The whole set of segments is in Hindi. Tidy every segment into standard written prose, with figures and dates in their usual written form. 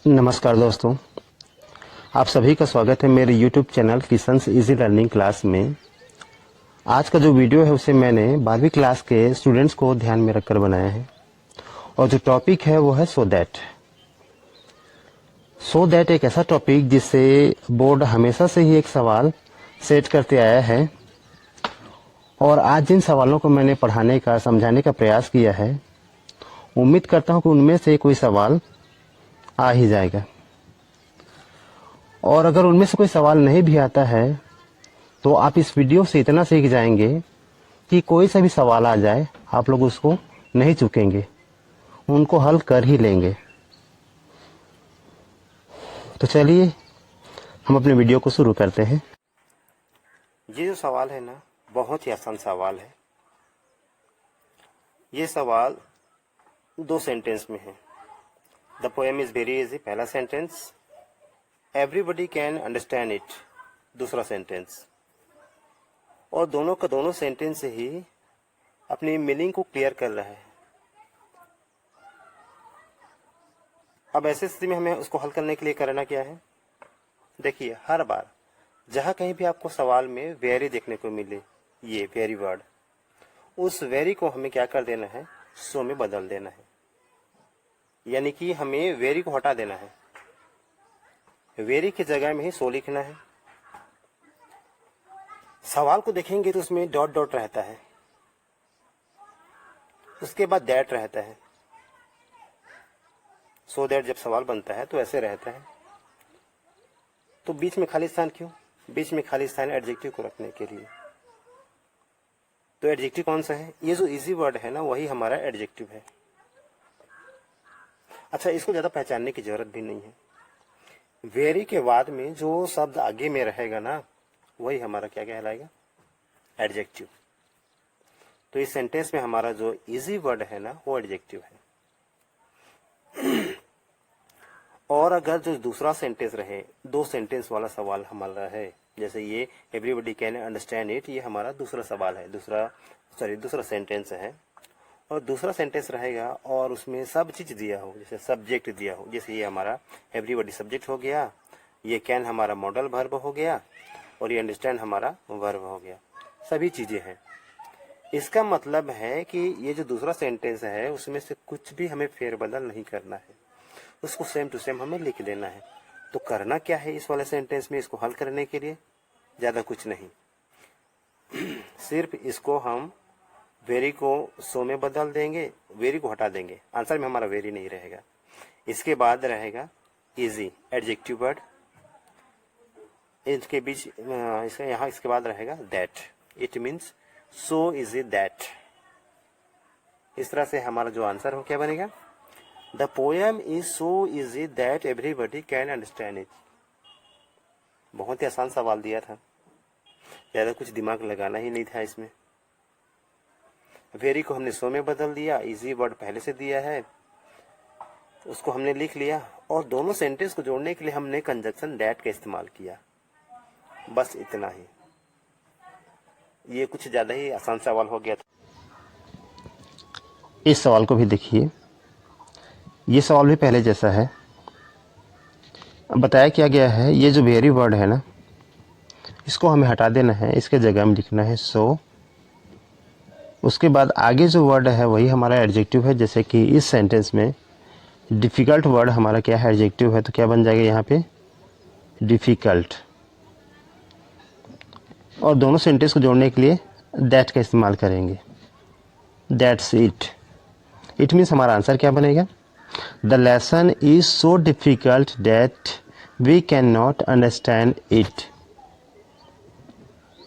नमस्कार दोस्तों, आप सभी का स्वागत है मेरे YouTube channel Kishan's easy learning class में। आज का जो वीडियो है उसे मैंने 12वीं क्लास के स्टूडेंट्स को ध्यान में रखकर बनाया है और जो टॉपिक है वो है सो दैट एक ऐसा टॉपिक जिससे बोर्ड हमेशा से ही एक सवाल सेट करते आया है और आज जिन सवालों को मैंने पढ़ाने का समझाने का प्रयास किया है, उम्मीद करता हूँ कि उनमें से कोई सवाल आ ही जाएगा। और अगर उनमें से कोई सवाल नहीं भी आता है तो आप इस वीडियो से इतना सीख जाएंगे कि कोई सा भी सवाल आ जाए आप लोग उसको नहीं चूकेंगे, उनको हल कर ही लेंगे। तो चलिए हम अपने वीडियो को शुरू करते हैं। ये जो सवाल है ना, बहुत ही आसान सवाल है। ये सवाल 2 सेंटेंस में है। The poem is very easy, पहला sentence. Everybody can understand it, दूसरा सेंटेंस। और दोनों का दोनों सेंटेंस ही अपनी मीनिंग को क्लियर कर रहा है। अब ऐसे स्थिति में हमें उसको हल करने के लिए करना क्या है? देखिए, हर बार जहां कहीं भी आपको सवाल में वेरी देखने को मिले, ये वेरी वर्ड, उस वेरी को हमें क्या कर देना है? सो में बदल देना है। यानी कि हमें वेरी को हटा देना है। वेरी की जगह में ही सो लिखना है। सवाल को देखेंगे तो उसमें डॉट डॉट रहता है, उसके बाद दैट रहता है। सो दैट जब सवाल बनता है तो ऐसे रहता है। तो बीच में खाली स्थान क्यों? बीच में खाली स्थान एडजेक्टिव को रखने के लिए। तो एडजेक्टिव कौन सा है? ये जो इजी वर्ड है ना, वही हमारा एडजेक्टिव है। अच्छा, इसको ज्यादा पहचानने की जरूरत भी नहीं है। वेरी के बाद में जो शब्द आगे में रहेगा ना, वही हमारा क्या कहलाएगा? एडजेक्टिव। तो इस सेंटेंस में हमारा जो इजी वर्ड है ना, वो एडजेक्टिव है। और अगर जो दूसरा सेंटेंस रहे, 2 सेंटेंस वाला सवाल हमारा है, जैसे ये एवरीबडी कैन अंडरस्टैंड इट, ये हमारा दूसरा सवाल है, दूसरा सेंटेंस है। और दूसरा सेंटेंस रहेगा और उसमें सब चीज दिया हो, जैसे सब्जेक्ट दिया हो, जैसे ये हमारा एवरीबडी सब्जेक्ट हो गया, ये कैन हमारा मॉडल वर्ब हो गया और ये अंडरस्टैंड हमारा वर्ब हो गया। सभी चीजें हैं। इसका मतलब है कि ये जो दूसरा सेंटेंस है उसमें से कुछ भी हमें फेरबदल नहीं करना है, उसको सेम टू सेम हमें लिख देना है। तो करना क्या है इस वाले सेंटेंस में? इसको हल करने के लिए ज्यादा कुछ नहीं, सिर्फ इसको हम वेरी को सो में बदल देंगे, वेरी को हटा देंगे। आंसर में हमारा वेरी नहीं रहेगा। इसके बाद रहेगा इजी एडजेक्टिव वर्ड, इसके बीच इसके बाद रहेगा that. It means so easy that. इस तरह से हमारा जो आंसर हो क्या बनेगा? The poem is so easy that everybody can understand it. बहुत ही आसान सवाल दिया था, ज्यादा कुछ दिमाग लगाना ही नहीं था इसमें। वेरी को हमने सो में बदल दिया, इजी वर्ड पहले से दिया है, उसको हमने लिख लिया और दोनों सेंटेंस को जोड़ने के लिए हमने कंजक्शन दैट का इस्तेमाल किया। बस इतना ही। ये कुछ ज्यादा ही आसान सवाल हो गया था। इस सवाल को भी देखिए, ये सवाल भी पहले जैसा है। बताया क्या गया है, ये जो वेरी वर्ड है ना, इसको हमें हटा देना है, इसके जगह में लिखना है सो। उसके बाद आगे जो वर्ड है वही हमारा एडजेक्टिव है। जैसे कि इस सेंटेंस में डिफ़िकल्ट वर्ड हमारा क्या है? एडजेक्टिव है। तो क्या बन जाएगा यहाँ पे? डिफ़िकल्ट। और दोनों सेंटेंस को जोड़ने के लिए दैट का इस्तेमाल करेंगे। That's it. इट मीन्स हमारा आंसर क्या बनेगा? The lesson is so difficult that we can not understand it.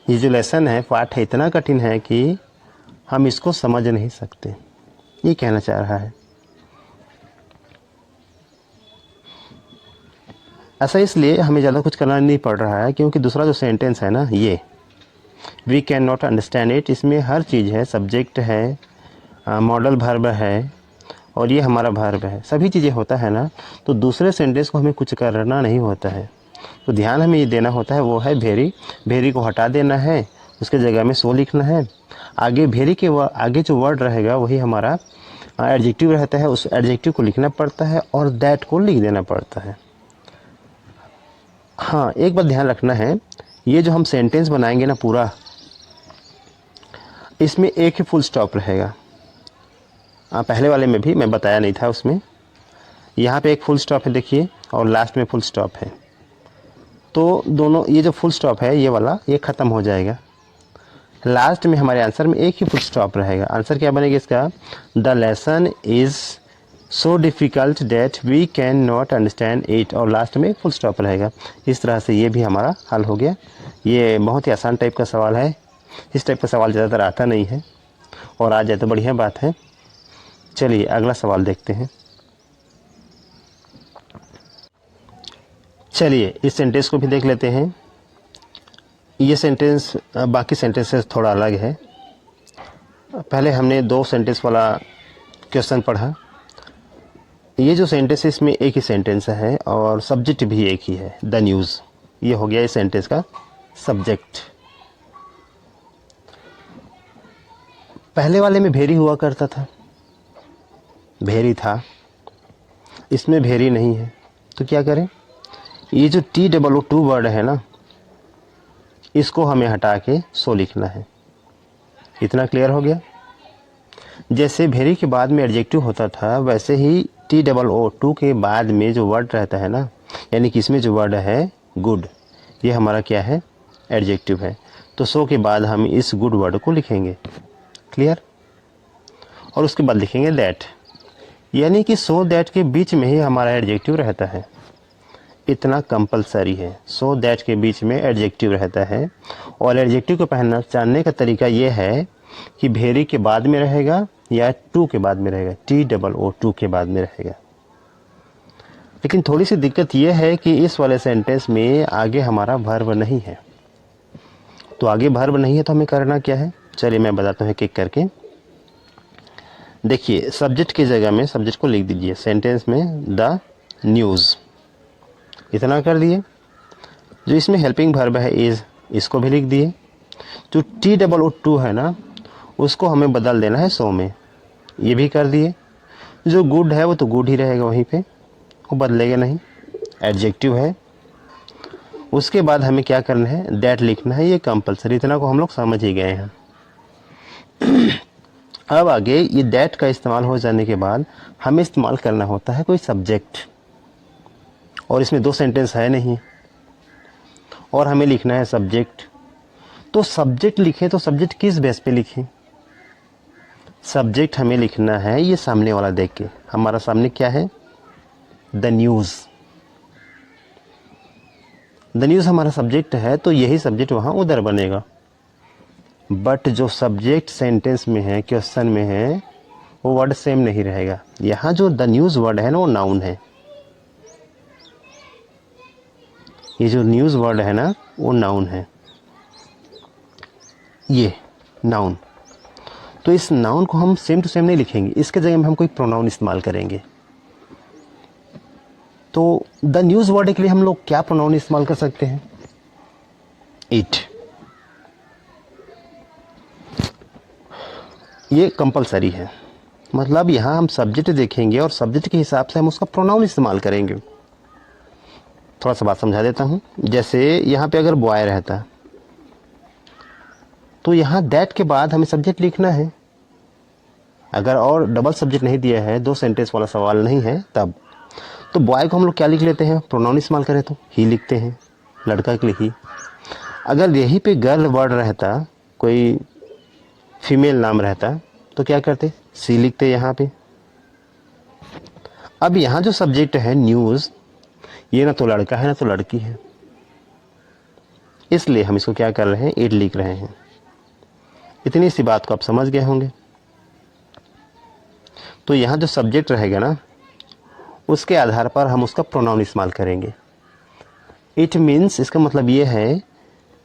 ये जो लेसन है, पाठ है, इतना कठिन है कि हम इसको समझ नहीं सकते, ये कहना चाह रहा है। ऐसा इसलिए हमें ज़्यादा कुछ करना नहीं पड़ रहा है क्योंकि दूसरा जो सेंटेंस है ना, ये we can not understand it, इसमें हर चीज़ है। सब्जेक्ट है, मॉडल वर्ब है और ये हमारा वर्ब है, सभी चीज़ें होता है ना। तो दूसरे सेंटेंस को हमें कुछ करना नहीं होता है। तो ध्यान हमें ये देना होता है, वो है वेरी। वेरी को हटा देना है, उसके जगह में सो लिखना है। आगे वेरी के आगे जो वर्ड रहेगा वही हमारा एडजेक्टिव रहता है, उस एडजेक्टिव को लिखना पड़ता है और दैट को लिख देना पड़ता है। हाँ, एक बात ध्यान रखना है, ये जो हम सेंटेंस बनाएंगे ना पूरा, इसमें एक ही फुल स्टॉप रहेगा। पहले वाले में भी मैं बताया नहीं था, उसमें यहाँ पे एक फुल स्टॉप है देखिए, और लास्ट में फुल स्टॉप है। तो दोनों, ये जो फुल स्टॉप है ये वाला, ये ख़त्म हो जाएगा। लास्ट में हमारे आंसर में एक ही फुल स्टॉप रहेगा। आंसर क्या बनेगा इसका? The lesson is so difficult that we can not understand it, और लास्ट में एक फुल स्टॉप रहेगा। इस तरह से ये भी हमारा हल हो गया। ये बहुत ही आसान टाइप का सवाल है, इस टाइप का सवाल ज़्यादातर आता नहीं है, और आ जाए तो बढ़िया बात है। चलिए अगला सवाल देखते हैं। चलिए इस सेंटेंस को भी देख लेते हैं। ये सेंटेंस बाकी सेंटेंस से थोड़ा अलग है। पहले हमने 2 सेंटेंस वाला क्वेश्चन पढ़ा। ये जो सेंटेंस है इसमें एक ही सेंटेंस है और सब्जेक्ट भी एक ही है, द न्यूज़। ये हो गया इस सेंटेंस का सब्जेक्ट। पहले वाले में भेरी हुआ करता था, भेरी था, इसमें भेरी नहीं है, तो क्या करें? ये जो TOO वर्ड है ना, इसको हमें हटा के सो लिखना है। इतना क्लियर हो गया? जैसे भेरी के बाद में एडजेक्टिव होता था, वैसे ही TOO के बाद में जो वर्ड रहता है ना, यानी कि इसमें जो वर्ड है गुड, ये हमारा क्या है? एडजेक्टिव है। तो सो के बाद हम इस गुड वर्ड को लिखेंगे। क्लियर? और उसके बाद लिखेंगे दैट, यानी कि सो दैट के बीच में ही हमारा एडजेक्टिव रहता है। इतना कंपलसरी है, सो दैट के बीच में एडजेक्टिव रहता है। और एडजेक्टिव को पहचानने का तरीका ये है कि भेरी के बाद में रहेगा या टू के बाद में रहेगा, TOO के बाद में रहेगा। लेकिन थोड़ी सी दिक्कत ये है कि इस वाले सेंटेंस में आगे हमारा वर्ब नहीं है। तो आगे वर्ब नहीं है तो हमें करना क्या है? चलिए मैं बताता हूँ एक एक करके। देखिए, सब्जेक्ट की जगह में सब्जेक्ट को लिख दीजिए सेंटेंस में, द न्यूज़। इतना कर दिए। जो इसमें हेल्पिंग वर्ब है इज़, इसको भी लिख दिए। जो TOO है ना, उसको हमें बदल देना है सो में, ये भी कर दिए। जो गुड है वो तो गुड ही रहेगा वहीं पे, वो बदलेगा नहीं, एडजेक्टिव है। उसके बाद हमें क्या करना है? दैट लिखना है, ये कंपलसरी। इतना को हम लोग समझ ही गए हैं। अब आगे ये दैट का इस्तेमाल हो जाने के बाद हमें इस्तेमाल करना होता है कोई सब्जेक्ट, और इसमें 2 सेंटेंस है नहीं, और हमें लिखना है सब्जेक्ट। तो सब्जेक्ट लिखें तो सब्जेक्ट किस बेस पे लिखें? सब्जेक्ट हमें लिखना है ये सामने वाला देख के। हमारा सामने क्या है? The news. द न्यूज़ हमारा सब्जेक्ट है, तो यही सब्जेक्ट वहाँ उधर बनेगा। बट जो सब्जेक्ट सेंटेंस में है, क्वेश्चन में है, वो वर्ड सेम नहीं रहेगा। यहाँ जो द न्यूज़ वर्ड है ना, वो नाउन है। ये जो न्यूज़ वर्ड है ना, वो नाउन है, ये नाउन। तो इस नाउन को हम सेम टू सेम नहीं लिखेंगे, इसके जगह में हम कोई प्रोनाउन इस्तेमाल करेंगे। तो द न्यूज़ वर्ड के लिए हम लोग क्या प्रोनाउन इस्तेमाल कर सकते हैं? इट। ये कंपलसरी है, मतलब यहाँ हम सब्जेक्ट देखेंगे और सब्जेक्ट के हिसाब से हम उसका प्रोनाउन इस्तेमाल करेंगे। थोड़ा सा बात समझा देता हूँ। जैसे यहाँ पे अगर बॉय रहता तो यहाँ दैट के बाद हमें सब्जेक्ट लिखना है। अगर और डबल सब्जेक्ट नहीं दिया है, 2 सेंटेंस वाला सवाल नहीं है, तब तो बॉय को हम लोग क्या लिख लेते हैं? प्रोनाउन इस्तेमाल करें तो ही लिखते हैं, लड़का के लिए ही। अगर यहीं पे गर्ल वर्ड रहता, कोई फीमेल नाम रहता, तो क्या करते? सी लिखते यहाँ पे। अब यहाँ जो सब्जेक्ट है न्यूज़, ये ना तो लड़का है ना तो लड़की है, इसलिए हम इसको क्या कर रहे हैं? इट लिख रहे हैं। इतनी सी बात को आप समझ गए होंगे। तो यहाँ जो सब्जेक्ट रहेगा ना, उसके आधार पर हम उसका प्रोनाउन इस्तेमाल करेंगे। इट मीन्स, इसका मतलब ये है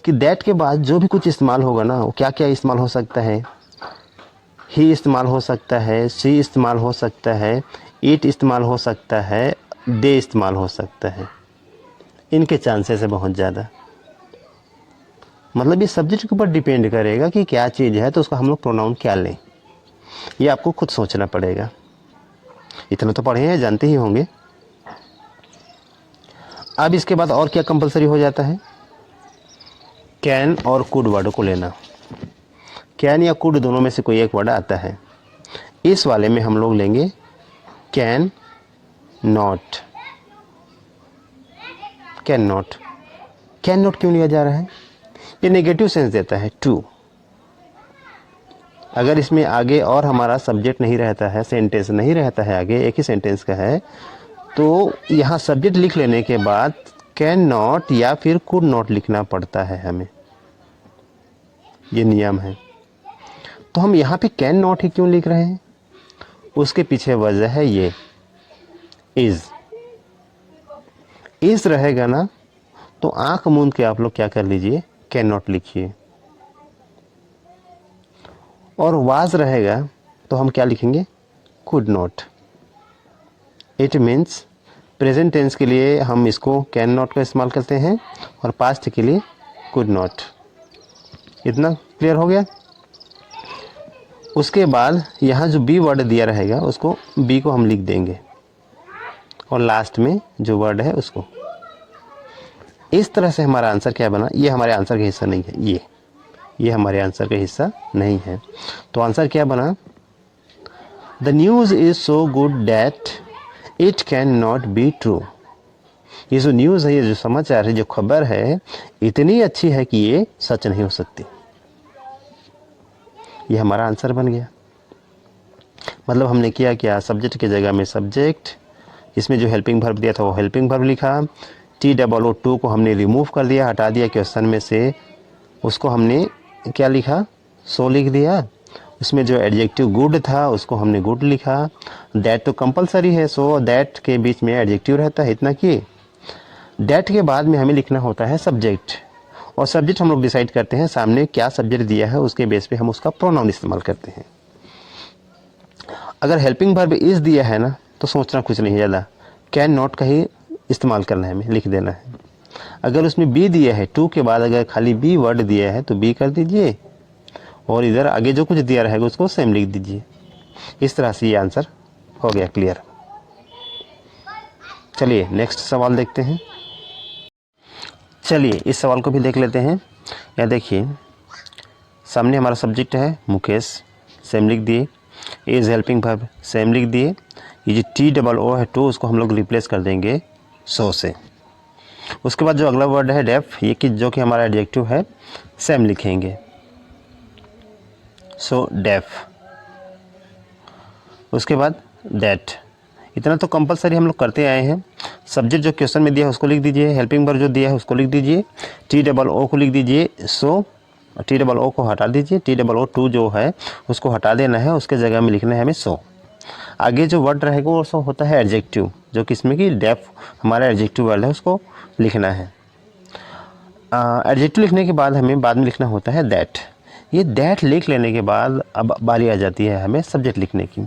कि दैट के बाद जो भी कुछ इस्तेमाल होगा ना, वो क्या क्या इस्तेमाल हो सकता है? ही इस्तेमाल हो सकता है, सी इस्तेमाल हो सकता है, इट इस्तेमाल हो सकता है, दे इस्तेमाल हो सकता है। इनके चांसेस है बहुत ज़्यादा। मतलब ये सब्जेक्ट के ऊपर डिपेंड करेगा कि क्या चीज़ है, तो उसका हम लोग प्रोनाउन क्या लें, ये आपको खुद सोचना पड़ेगा। इतना तो पढ़े हैं, जानते ही होंगे। अब इसके बाद और क्या कंपलसरी हो जाता है, कैन और कुड वर्ड को लेना। कैन या कुड दोनों में से कोई एक वर्ड आता है, इस वाले में हम लोग लेंगे can not. Can not, can not क्यों लिया जा रहा है, ये नेगेटिव सेंस देता है टू। अगर इसमें आगे और हमारा सब्जेक्ट नहीं रहता है, सेंटेंस नहीं रहता है, आगे एक ही सेंटेंस का है, तो यहाँ सब्जेक्ट लिख लेने के बाद कैन नॉट या फिर कुड नॉट लिखना पड़ता है हमें, ये नियम है। तो हम यहाँ पे कैन नॉट ही क्यों लिख रहे हैं, उसके पीछे वजह है ये इज रहेगा ना, तो आंख मूंद के आप लोग क्या कर लीजिए, कैन नॉट लिखिए। और वाज रहेगा तो हम क्या लिखेंगे, could not. It means present tense के लिए हम इसको कैन नॉट का इस्तेमाल करते हैं और पास्ट के लिए कुड नॉट। इतना क्लियर हो गया। उसके बाद यहाँ जो बी वर्ड दिया रहेगा उसको बी को हम लिख देंगे और लास्ट में जो वर्ड है उसको। इस तरह से हमारा आंसर क्या बना, ये हमारे आंसर का हिस्सा नहीं है, ये हमारे आंसर का हिस्सा नहीं है। तो आंसर क्या बना, the news is so good that it can not be true. ये जो न्यूज़ है, ये जो समाचार है, जो खबर है, इतनी अच्छी है कि ये सच नहीं हो सकती। ये हमारा आंसर बन गया। मतलब हमने किया क्या, सब्जेक्ट की जगह में सब्जेक्ट, इसमें जो हेल्पिंग वर्ब दिया था वो हेल्पिंग वर्ब लिखा, TOO को हमने रिमूव कर दिया, हटा दिया क्वेश्चन में से, उसको हमने क्या लिखा, सो लिख दिया। उसमें जो एडजेक्टिव गुड था उसको हमने गुड लिखा। दैट तो कंपलसरी है, सो दैट के बीच में एडजेक्टिव रहता है, इतना किए। दैट के बाद में हमें लिखना होता है सब्जेक्ट, और सब्जेक्ट हम लोग डिसाइड करते हैं सामने क्या सब्जेक्ट दिया है, उसके बेस पे हम उसका प्रोनाउन इस्तेमाल करते हैं। अगर हेल्पिंग वर्ब इज दिया है ना, तो सोचना कुछ नहीं ज़्यादा, कैन नॉट का ही इस्तेमाल करना है, हमें लिख देना है। अगर उसमें बी दिया है, टू के बाद अगर खाली बी वर्ड दिया है तो बी कर दीजिए, और इधर आगे जो कुछ दिया रहेगा उसको सेम लिख दीजिए। इस तरह से ये आंसर हो गया क्लियर। चलिए नेक्स्ट सवाल देखते हैं। चलिए इस सवाल को भी देख लेते हैं। यहाँ देखिए, सामने हमारा सब्जेक्ट है मुकेश, सेम लिख दिए। इज हेल्पिंग वर्ब सेम लिख दिए। ये जो TOO है टू, उसको हम लोग रिप्लेस कर देंगे सो से। उसके बाद जो अगला वर्ड है डेफ, ये कि जो कि हमारा एडजेक्टिव है, सेम लिखेंगे, सो डेफ। उसके बाद दैट। इतना तो कंपलसरी हम लोग करते आए हैं। सब्जेक्ट जो क्वेश्चन में दिया है उसको लिख दीजिए, हेल्पिंग वर्ब जो दिया है उसको लिख दीजिए, TOO को लिख दीजिए सो, TOO को हटा दीजिए, TOO जो है उसको हटा देना है, उसके जगह में लिखना है हमें सो। आगे जो वर्ड रहेगा वो सो होता है एडजेक्टिव, जो कि इसमें कि डेफ हमारा एडजेक्टिव वर्ड है, उसको लिखना है। एडजेक्टिव लिखने के बाद हमें बाद में लिखना होता है दैट। ये दैट लिख लेने के बाद अब बारी आ जाती है हमें सब्जेक्ट लिखने की,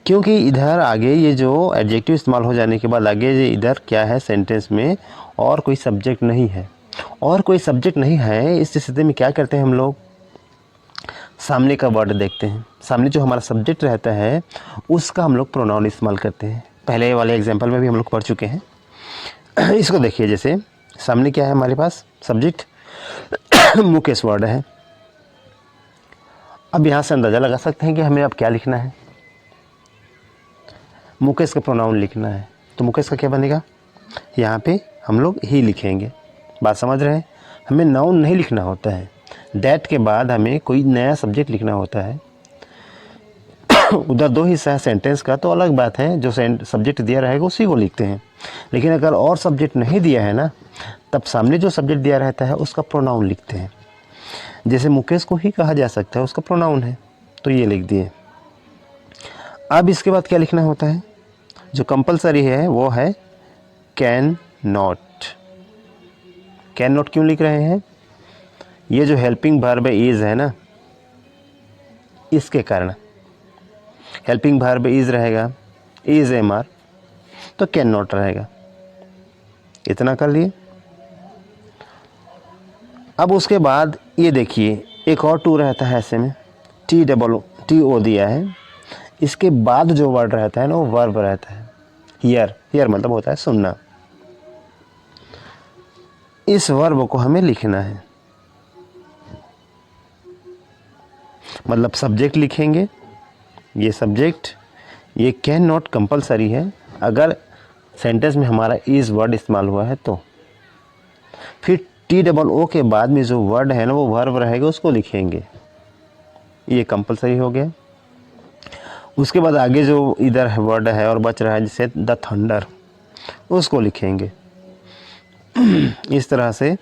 क्योंकि इधर आगे ये जो एडजेक्टिव इस्तेमाल हो जाने के बाद आगे ये इधर क्या है, सेंटेंस में और कोई सब्जेक्ट नहीं है। और कोई सब्जेक्ट नहीं है, इस स्थिति में क्या करते हैं हम लोग, सामने का वर्ड देखते हैं। सामने जो हमारा सब्जेक्ट रहता है उसका हम लोग प्रोनाउन इस्तेमाल करते हैं। पहले वाले एग्जाम्पल में भी हम लोग पढ़ चुके हैं। इसको देखिए, जैसे सामने क्या है हमारे पास, सब्जेक्ट मुकेश वर्ड है। अब यहाँ से अंदाज़ा लगा सकते हैं कि हमें अब क्या लिखना है, मुकेश का प्रोनाउन लिखना है। तो मुकेश का क्या बनेगा, यहाँ पे हम लोग ही लिखेंगे। बात समझ रहे हैं, हमें नाउन नहीं लिखना होता है। दैट के बाद हमें कोई नया सब्जेक्ट लिखना होता है। उधर दो हिस्सा है सेंटेंस का, तो अलग बात है, जो सब्जेक्ट दिया रहेगा उसी को लिखते हैं। लेकिन अगर और सब्जेक्ट नहीं दिया है ना, तब सामने जो सब्जेक्ट दिया रहता है उसका प्रोनाउन लिखते हैं। जैसे मुकेश को ही कहा जा सकता है, उसका प्रोनाउन है, तो ये लिख दिए। अब इसके बाद क्या लिखना होता है, जो कंपलसरी है वो है कैन नॉट। कैन नॉट क्यों लिख रहे हैं, ये जो हेल्पिंग वर्ब इज है ना, इसके कारण। हेल्पिंग वर्ब इज रहेगा, इज MR, तो कैन नॉट रहेगा। इतना कर लिए। अब उसके बाद ये देखिए, एक और टू रहता है ऐसे में, TOO दिया है, इसके बाद जो वर्ड रहता है ना वो वर्ब रहता है। हियर मतलब होता है सुनना। इस वर्ब को हमें लिखना है, मतलब सब्जेक्ट लिखेंगे, ये सब्जेक्ट, ये कैन नॉट कंपलसरी है अगर सेंटेंस में हमारा इज वर्ड इस्तेमाल हुआ है तो। फिर TOO के बाद में जो वर्ड है ना वो वर्ब रहेगा, उसको लिखेंगे, ये कंपलसरी हो गया। उसके बाद आगे जो इधर वर्ड है और बच रहा है जैसे द थंडर, उसको लिखेंगे। इस तरह से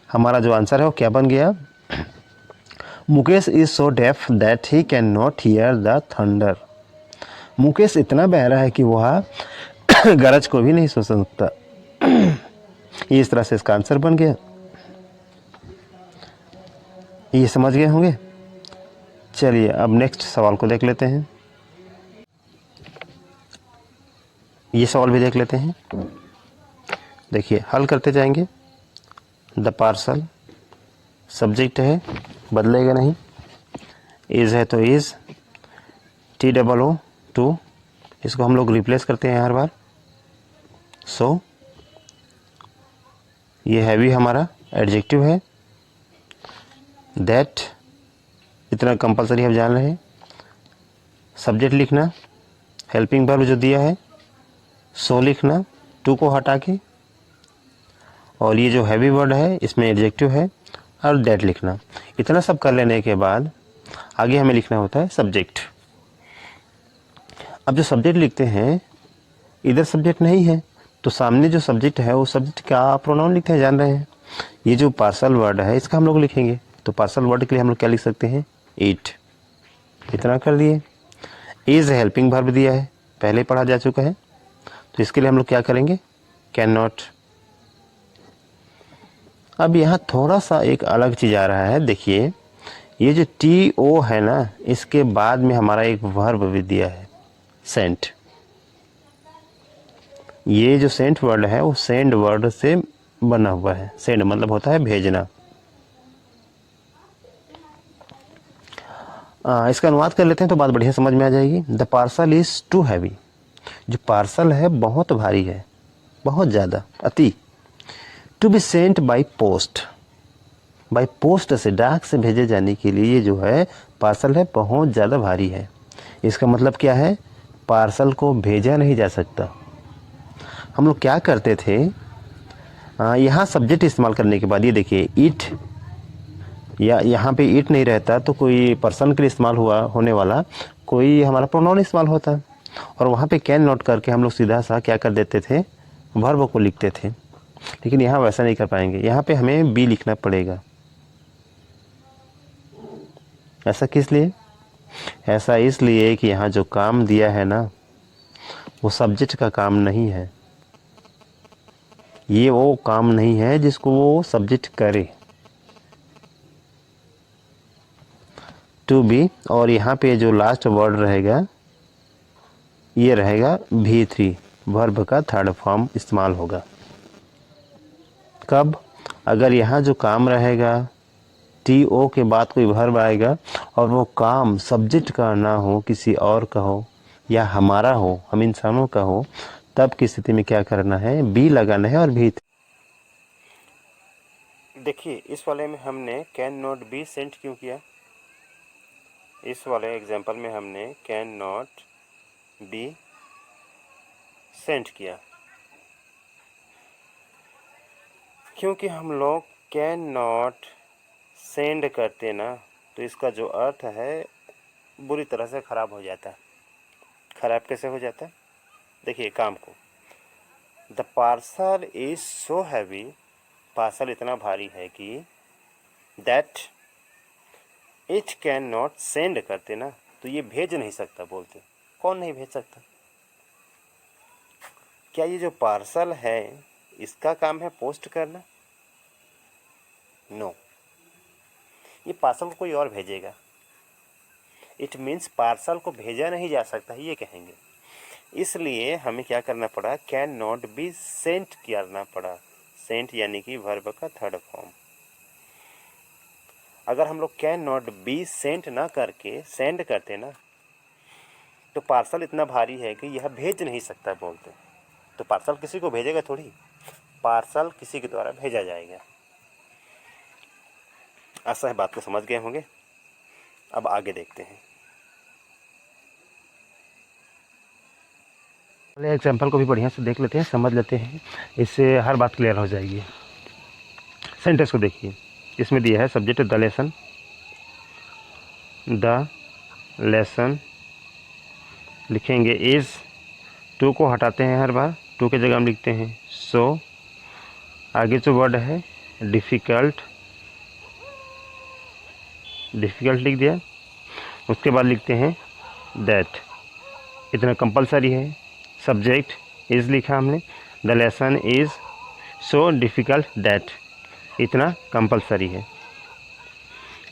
हमारा जो आंसर है वो क्या बन गया, Mukesh is so deaf that he can not hear the thunder. Mukesh इतना बहरा है कि वह गरज को भी नहीं सुन सकता। इस तरह से इसका आंसर बन गया। ये समझ गए होंगे। चलिए अब नेक्स्ट सवाल को देख लेते हैं। ये सवाल भी देख लेते हैं। देखिए हल करते जाएंगे। द पार्सल सब्जेक्ट है, बदलेगा नहीं। इज है तो इज, TOO टू, इसको हम लोग रिप्लेस करते हैं हर बार। सो ये हैवी हमारा एडजेक्टिव है। दैट इतना कंपलसरी हम जान रहे हैं। सब्जेक्ट लिखना, हेल्पिंग वर्ब जो दिया है, सो लिखना टू को हटा के, और ये जो हैवी वर्ड है इसमें एडजेक्टिव है, और दैट लिखना। इतना सब कर लेने के बाद आगे हमें लिखना होता है सब्जेक्ट। अब जो सब्जेक्ट लिखते हैं, इधर सब्जेक्ट नहीं है तो सामने जो सब्जेक्ट है वो सब्जेक्ट का प्रोनाउन लिखते हैं, जान रहे हैं। ये जो पार्सल वर्ड है इसका हम लोग लिखेंगे, तो पार्सल वर्ड के लिए हम लोग क्या लिख सकते हैं, ईट। इतना कर दिए। इज हेल्पिंग वर्ब दिया है, पहले पढ़ा जा चुका है, तो इसके लिए हम लोग क्या करेंगे, कैन नॉट। अब यहाँ थोड़ा सा एक अलग चीज़ आ रहा है। देखिए ये जो TO है ना, इसके बाद में हमारा एक वर्ब भी दिया है, सेंट। ये जो सेंट वर्ड है वो सेंड वर्ड से बना हुआ है। सेंड मतलब होता है भेजना। इसका अनुवाद कर लेते हैं तो बात बढ़िया समझ में आ जाएगी। The parcel is too heavy, जो पार्सल है बहुत भारी है, बहुत ज़्यादा, अति। To be sent by post, by post से, डाक से भेजे जाने के लिए ये जो है पार्सल है बहुत ज़्यादा भारी है। इसका मतलब क्या है, पार्सल को भेजा नहीं जा सकता। हम लोग क्या करते थे, यहाँ सब्जेक्ट इस्तेमाल करने के बाद ये देखिए ईट, या यहाँ पे ईट नहीं रहता तो कोई पर्सन के लिए इस्तेमाल होने वाला कोई हमारा प्रोनाउन इस्तेमाल होता, और वहाँ पे कैन नोट करके हम लोग सीधा सा क्या कर देते थे, वर्ब को लिखते थे। लेकिन यहाँ वैसा नहीं कर पाएंगे, यहाँ पे हमें बी लिखना पड़ेगा। ऐसा किस लिए, ऐसा इसलिए कि यहाँ जो काम दिया है ना वो सब्जेक्ट का काम नहीं है, ये वो काम नहीं है जिसको वो सब्जेक्ट करे। टू बी, और यहाँ पे जो लास्ट वर्ड रहेगा ये रहेगा V3, वर्ब का थर्ड फॉर्म इस्तेमाल होगा। कब, अगर यहाँ जो काम रहेगा TO के बाद कोई वर्ब आएगा और वो काम सब्जेक्ट का ना हो, किसी और का हो या हमारा हो, हम इंसानों का हो, तब की स्थिति में क्या करना है, बी लगाना है और भी। देखिए इस वाले में हमने कैन नॉट बी सेंट क्यों किया, इस वाले एग्जांपल में हमने कैन नॉट बी सेंट किया क्योंकि हम लोग कैन नॉट सेंड करते ना तो इसका जो अर्थ है बुरी तरह से ख़राब हो जाता है। ख़राब कैसे हो जाता है, देखिए काम को, the parcel is so heavy, parcel इतना भारी है कि that it can not send करते ना तो ये भेज नहीं सकता, बोलते कौन नहीं भेज सकता। क्या ये जो पार्सल है इसका काम है पोस्ट करना, नो, ये पार्सल को कोई और भेजेगा। इट मीन्स पार्सल को भेजा नहीं जा सकता ये कहेंगे। इसलिए हमें क्या करना पड़ा, कैन नॉट बी सेंट करना पड़ा। सेंट यानी कि वर्ब का थर्ड फॉर्म। अगर हम लोग कैन नॉट बी सेंट ना करके सेंड करते ना तो पार्सल इतना भारी है कि यह भेज नहीं सकता बोलते। तो पार्सल किसी को भेजेगा थोड़ी, पार्सल किसी के द्वारा भेजा जाएगा। ऐसा है, बात को समझ गए होंगे। अब आगे देखते हैं। पहले एग्जाम्पल को भी बढ़िया से देख लेते हैं, समझ लेते हैं, इससे हर बात क्लियर हो जाएगी। सेंटेंस को देखिए, इसमें दिया है subject the lesson. The lesson लिखेंगे इज़, टू को हटाते हैं हर बार, टू के जगह हम लिखते हैं सो। आगे जो वर्ड है डिफ़िकल्ट, डिफ़िकल्ट लिख दिया। उसके बाद लिखते हैं दैट, इतना कंपलसरी है। सब्जेक्ट इज़ लिखा हमने, the lesson is so difficult that, इतना कंपलसरी है।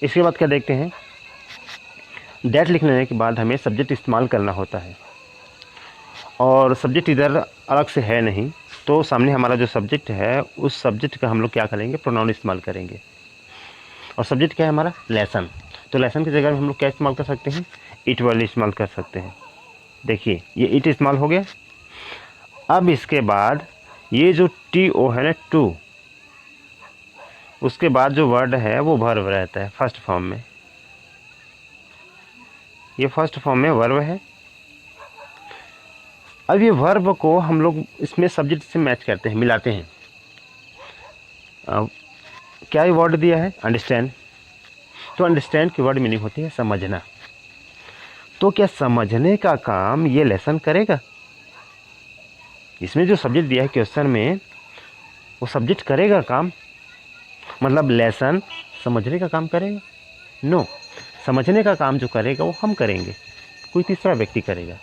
इसके बाद क्या देखते हैं, दैट लिख लेने के बाद हमें सब्जेक्ट इस्तेमाल करना होता है, और सब्जेक्ट इधर अलग से है नहीं, तो सामने हमारा जो सब्जेक्ट है उस सब्जेक्ट का हम लोग क्या करेंगे, प्रोनाउन इस्तेमाल करेंगे। और सब्जेक्ट क्या है हमारा, लेसन। तो लेसन की जगह हम लोग क्या इस्तेमाल कर सकते हैं, इट वर्ड इस्तेमाल कर सकते हैं। देखिए ये इट इस्तेमाल हो गया। अब इसके बाद ये जो टी ओ है ना, टू, उसके बाद जो वर्ड है वो वर्ब रहता है फर्स्ट फॉर्म में। ये फर्स्ट फॉर्म में वर्ब है। अब ये वर्ब को हम लोग इसमें सब्जेक्ट से मैच करते हैं, मिलाते हैं। क्या ये वर्ड दिया है, अंडरस्टैंड। तो अंडरस्टैंड की वर्ड मीनिंग होती है समझना। तो क्या समझने का काम ये लेसन करेगा? इसमें जो सब्जेक्ट दिया है क्वेश्चन में, वो सब्जेक्ट करेगा काम, मतलब लेसन समझने का काम करेगा? नो, समझने का काम जो करेगा वो हम करेंगे, कोई तीसरा व्यक्ति करेगा।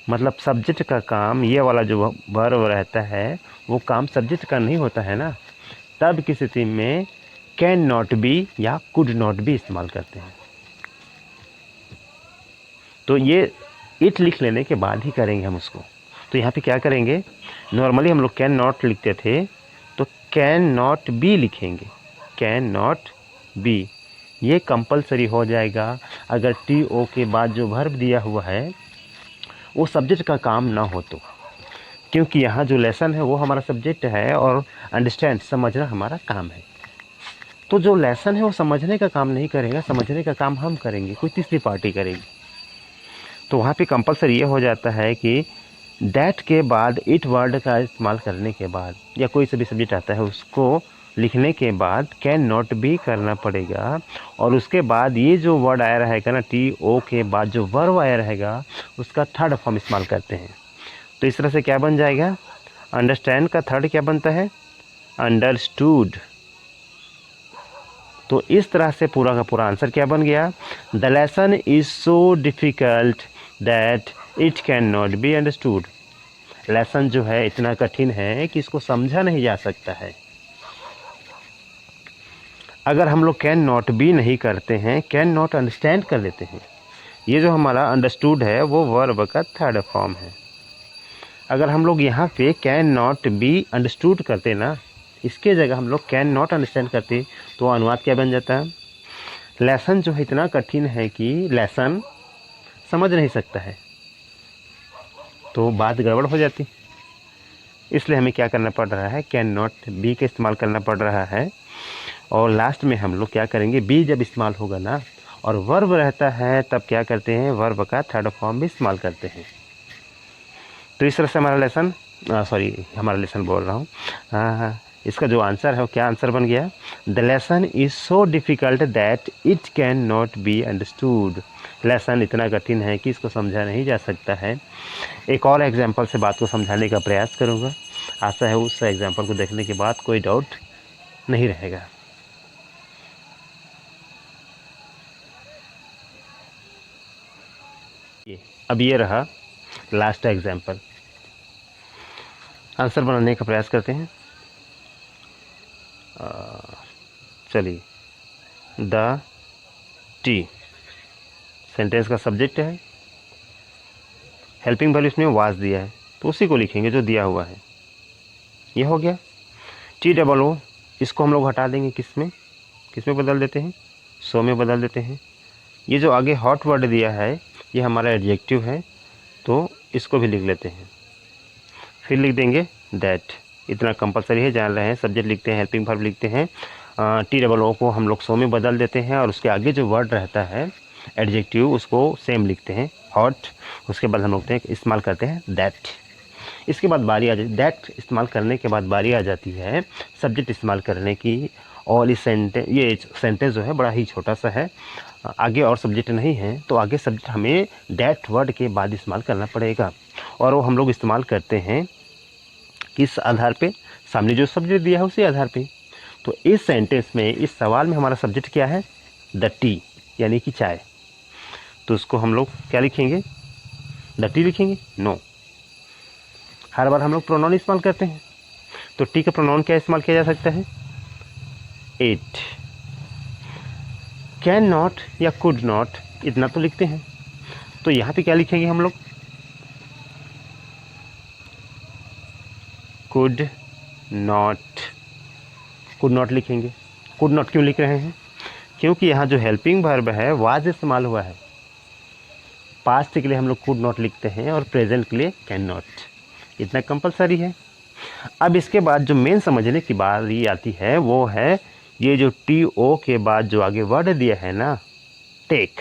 मतलब सब्जेक्ट का काम, ये वाला जो वर्ब रहता है वो काम सब्जेक्ट का नहीं होता है ना, तब किस स्थिति में कैन नॉट बी या कुड नॉट बी इस्तेमाल करते हैं। तो ये इट लिख लेने के बाद ही करेंगे हम उसको। तो यहाँ पे क्या करेंगे, नॉर्मली हम लोग कैन नॉट लिखते थे, तो कैन नॉट बी लिखेंगे, कैन नॉट बी। ये कंपलसरी हो जाएगा अगर टी ओ के बाद जो वर्ब दिया हुआ है वो सब्जेक्ट का काम ना हो तो, क्योंकि यहाँ जो लेसन है वो हमारा सब्जेक्ट है और अंडरस्टैंड समझना हमारा काम है। तो जो लेसन है वो समझने का काम नहीं करेगा, समझने का काम हम करेंगे, कोई तीसरी पार्टी करेगी। तो वहाँ पे कंपलसरी ये हो जाता है कि दैट के बाद इट वर्ड का इस्तेमाल करने के बाद, या कोई सा भी सब्जेक्ट आता है उसको लिखने के बाद कैन नॉट भी करना पड़ेगा। और उसके बाद ये जो वर्ड आया रहेगा ना, टी ओ के बाद जो वर्ब आया रहेगा उसका थर्ड फॉर्म इस्तेमाल करते हैं। तो इस तरह से क्या बन जाएगा, अंडरस्टैंड का थर्ड क्या बनता है, अंडरस्टूड। तो इस तरह से पूरा का पूरा आंसर क्या बन गया, the lesson is so difficult that it can not be understood. Lesson जो है इतना कठिन है कि इसको समझा नहीं जा सकता है। अगर हम लोग कैन नॉट बी नहीं करते हैं, कैन नॉट अंडरस्टैंड कर लेते हैं, ये जो हमारा अंडरस्टूड है वो वर्ब का थर्ड फॉर्म है। अगर हम लोग यहाँ पे कैन नॉट बी अंडरस्टूड करते ना, इसके जगह हम लोग कैन नॉट अंडरस्टैंड करते, तो अनुवाद क्या बन जाता है, लेसन जो है इतना कठिन है कि लेसन समझ नहीं सकता है, तो बात गड़बड़ हो जाती। इसलिए हमें क्या करना पड़ रहा है, कैन नॉट बी का इस्तेमाल करना पड़ रहा है। और लास्ट में हम लोग क्या करेंगे, बी जब इस्तेमाल होगा ना और वर्ब रहता है तब क्या करते हैं, वर्ब का थर्ड फॉर्म भी इस्तेमाल करते हैं। तो इस तरह से हमारा लेसन, हमारा लेसन बोल रहा हूँ, इसका जो आंसर है वो क्या आंसर बन गया, the lesson is so difficult that it can not be understood. Lesson इतना कठिन है कि इसको समझा नहीं जा सकता है। एक और एग्जाम्पल से बात को समझाने का प्रयास करूँगा, आशा है उस एग्जाम्पल को देखने के बाद कोई डाउट नहीं रहेगा। अब ये रहा लास्ट एग्जाम्पल, आंसर बनाने का प्रयास करते हैं। चलिए, द टी सेंटेंस का सब्जेक्ट है, हेल्पिंग वर्ब इसमें वाज दिया है तो उसी को लिखेंगे जो दिया हुआ है। ये हो गया। टी डबल ओ, इसको हम लोग हटा देंगे, किस में बदल देते हैं, सो में बदल देते हैं। ये जो आगे हॉट वर्ड दिया है ये हमारा एडजेक्टिव है, तो इसको भी लिख लेते हैं। फिर लिख देंगे दैट, इतना कंपलसरी है, जान रहे हैं। सब्जेक्ट लिखते हैं, हेल्पिंग वर्ब लिखते हैं, TOO को हम लोग सो में बदल देते हैं और उसके आगे जो वर्ड रहता है एडजेक्टिव उसको सेम लिखते हैं, हॉट। उसके बाद हम लोग इस्तेमाल करते हैं दैट। इसके बाद बारी आ जाती, दैट इस्तेमाल करने के बाद बारी आ जाती है सब्जेक्ट इस्तेमाल करने की। और ये सेंटेंस जो है बड़ा ही छोटा सा है, आगे और सब्जेक्ट नहीं है, तो आगे सब्जेक्ट हमें दैट वर्ड के बाद इस्तेमाल करना पड़ेगा। और वो हम लोग इस्तेमाल करते हैं किस आधार पे? सामने जो सब्जेक्ट दिया है उसी आधार पे। तो इस सेंटेंस में, इस सवाल में हमारा सब्जेक्ट क्या है? द टी, यानी कि चाय। तो उसको हम लोग क्या लिखेंगे? द टी लिखेंगे? नो, हर बार हम लोग प्रोनाउन इस्तेमाल करते हैं, तो टी का प्रोनाउन क्या इस्तेमाल किया जा सकता है? इट, कैन नॉट या कुड नॉट, इतना तो लिखते हैं। तो यहाँ पे क्या लिखेंगे हम लोग? कुड नॉट, कुड नॉट लिखेंगे। कुड नॉट क्यों लिख रहे हैं? क्योंकि यहाँ जो हेल्पिंग वर्ब है वाज इस्तेमाल हुआ है। पास्ट के लिए हम लोग कुड नॉट लिखते हैं और प्रेजेंट के लिए कैन नॉट, इतना कंपलसरी है। अब इसके बाद जो मेन समझने की बारी आती है वो है ये जो TO के बाद जो आगे वर्ड दिया है ना, टेक।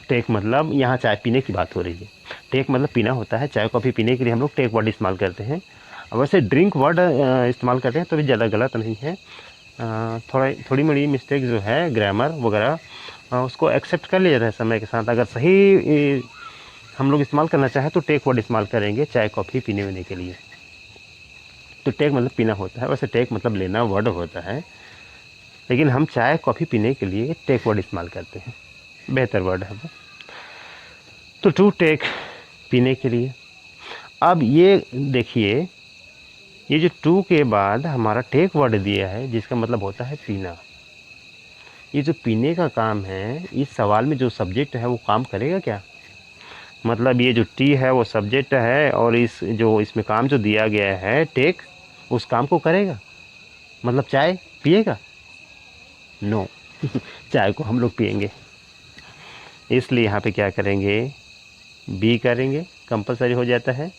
टेक मतलब यहाँ चाय पीने की बात हो रही है। टेक मतलब पीना होता है, चाय कॉफ़ी पीने के लिए हम लोग टेक वर्ड इस्तेमाल करते हैं। वैसे ड्रिंक वर्ड इस्तेमाल करते हैं तो भी ज़्यादा गलत नहीं है। थोड़ी बड़ी मिस्टेक जो है ग्रामर वगैरह उसको एक्सेप्ट कर लिया जाता है समय के साथ। अगर सही हम लोग इस्तेमाल करना चाहें तो टेक वर्ड इस्तेमाल करेंगे चाय कॉफ़ी पीने के लिए। तो टेक मतलब पीना होता है, वैसे टेक मतलब लेना वर्ड होता है, लेकिन हम चाय कॉफ़ी पीने के लिए टेक वर्ड इस्तेमाल करते हैं, बेहतर वर्ड है वो। तो टू टेक, पीने के लिए। अब ये देखिए, ये जो टू के बाद हमारा टेक वर्ड दिया है जिसका मतलब होता है पीना। ये जो पीने का काम है, इस सवाल में जो सब्जेक्ट है वो काम करेगा क्या? मतलब ये जो टी है वो सब्जेक्ट है और इसमें काम जो दिया गया है टेक, उस काम को करेगा, मतलब चाय पिएगा? नो चाय को हम लोग पिएंगे, इसलिए यहाँ पे क्या करेंगे? बी करेंगे, कंपलसरी हो जाता है।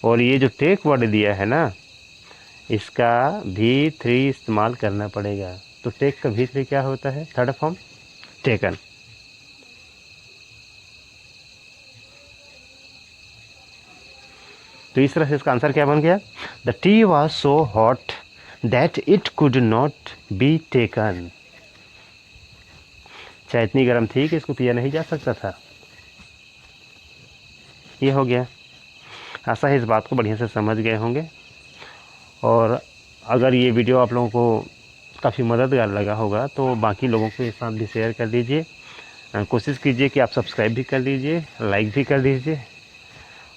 और ये जो टेक वर्ड दिया है ना, इसका V3 इस्तेमाल करना पड़ेगा। तो टेक का V3 क्या होता है? Third form, taken. तो इस तरह से इसका आंसर क्या बन गया? The T was so hot that it could not be taken. चाय इतनी गर्म थी कि इसको पिया नहीं जा सकता था। ये हो गया। आशा है इस बात को बढ़िया से समझ गए होंगे। और अगर ये वीडियो आप लोगों को काफ़ी मददगार लगा होगा तो बाकी लोगों के साथ भी शेयर कर दीजिए। कोशिश कीजिए कि आप सब्सक्राइब भी कर लीजिए, लाइक भी कर दीजिए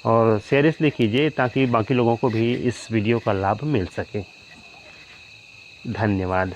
और शेयर इसलिए कीजिए ताकि बाकी लोगों को भी इस वीडियो का लाभ मिल सके। धन्यवाद।